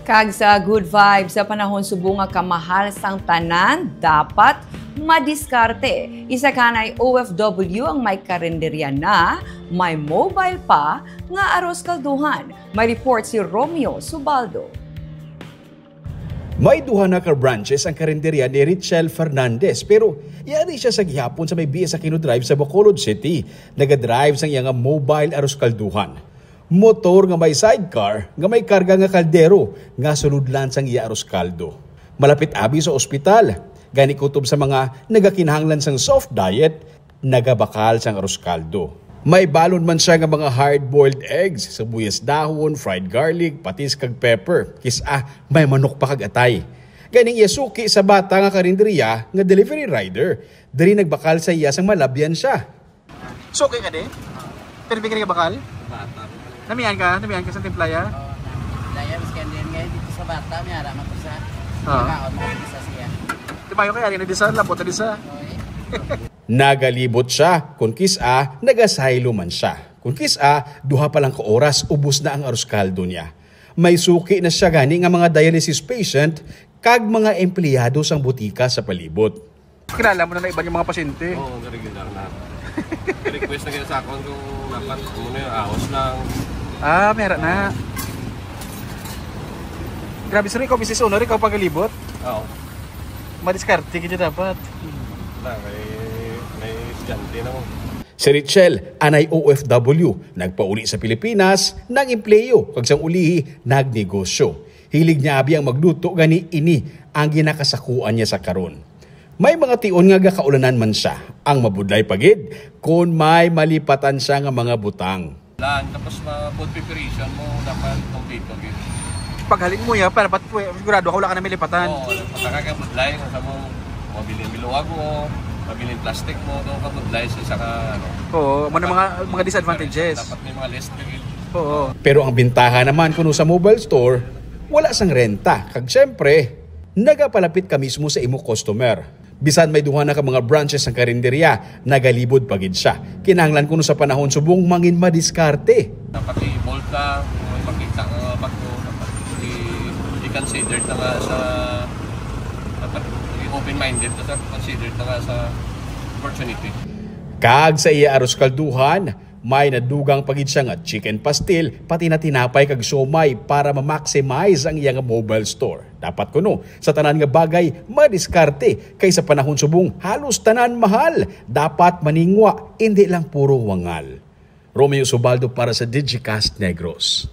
Kag sa good vibes sa panahon subong nga kamahal sang tanan, dapat madiskarte. Isa kanay OFW ang may karinderya na, may mobile pa, nga aros kalduhan. May report si Romeo Subaldo. May duha na ka branches ang karinderya ni Richelle Fernandez pero yari siya sa gihapon sa may biya sa kinodrive sa Bacolod City. Nagadrive sang iya nga mobile aros kalduhan. Motor nga may sidecar, nga may karga nga kaldero, nga suludlan sang iya aros kaldo. Malapit abi sa ospital, gani kutob sa mga nagakinahanglan sang soft diet, nagabakal sang aros kaldo. May balon man siya nga mga hard-boiled eggs, sabuyas dahon, fried garlic, patis kag pepper. May manok pa kag atay. Ganing iya suki sa bata nga karinderya nga delivery rider, diri nagbakal sa iya sang malabyan siya. Suki ka di? Pero bigyan ka bakal? Bata. Namihan ka sa timplaya? Daya, miskan din ngayon dito sa bata, may haraman ko sa Oo. isa siya. Diba yung kaya rin na labot na disa? Nagalibot siya, kung kisa, nagasaylo man siya. Kung kisa, duha pa lang ka oras, ubos na ang aros kaldo niya. May suki na siya gani nga mga dialysis patient, kag mga empleyado sang butika sa palibot. Kilala mo na iba yung mga pasyente? Oo, regular na. Request na kayo sa akong kung dapat muna yung ahos lang. Meron na. Grabe, sir, ikaw business owner, ikaw pagalibot? Oo. Madiskarte ka dyan dapat. May estudyante na mo. Si Richelle, anay OFW, nagpauli sa Pilipinas, nag-empleyo, kag sang ulihi, nagnegosyo. Hilig niya abi ang magluto, gani ini ang ginakasakuan niya sa karon. May mga tion nga gakaulanan man siya, ang mabudlay pagid, kung may malipatan siya nga mga butang. Tapos food preparation mo dapat complete okay. Paghalin mo ya, para dapat sigurado ka wala ka na milipatan. Oo, pagkakabudlay kung saan mo mabiling biluwag mo, mabiling plastic mo, kung kabudlay sa isa ka ano. Oo, mga disadvantages. Dapat may mga list na yun. Oo. Pero ang bintaha naman kuno sa mobile store, wala sang renta. Kag syempre, nagapalapit ka mismo sa imo customer. Bisan may duha na ka mga branches ng karinderya, nagalibod pagid siya. Kinahanglan kuno sa panahon subong mangin madiskarte. Dapat i-bolt ka, may makita ka bag mo, dapat i-consider na nga sa, dapat open-minded na consider na nga sa opportunity. Kag sa iya aros kalduhan, may nadugang pagid siya nga chicken pastil, pati na tinapay kag siomay para ma-maximize ang iyang mobile store. Dapat kuno, sa tanan nga bagay, madiskarte, kay sa panahon subong halos tanan mahal. Dapat maningwa, hindi lang puro wangal. Romeo Subaldo para sa Digicast Negros.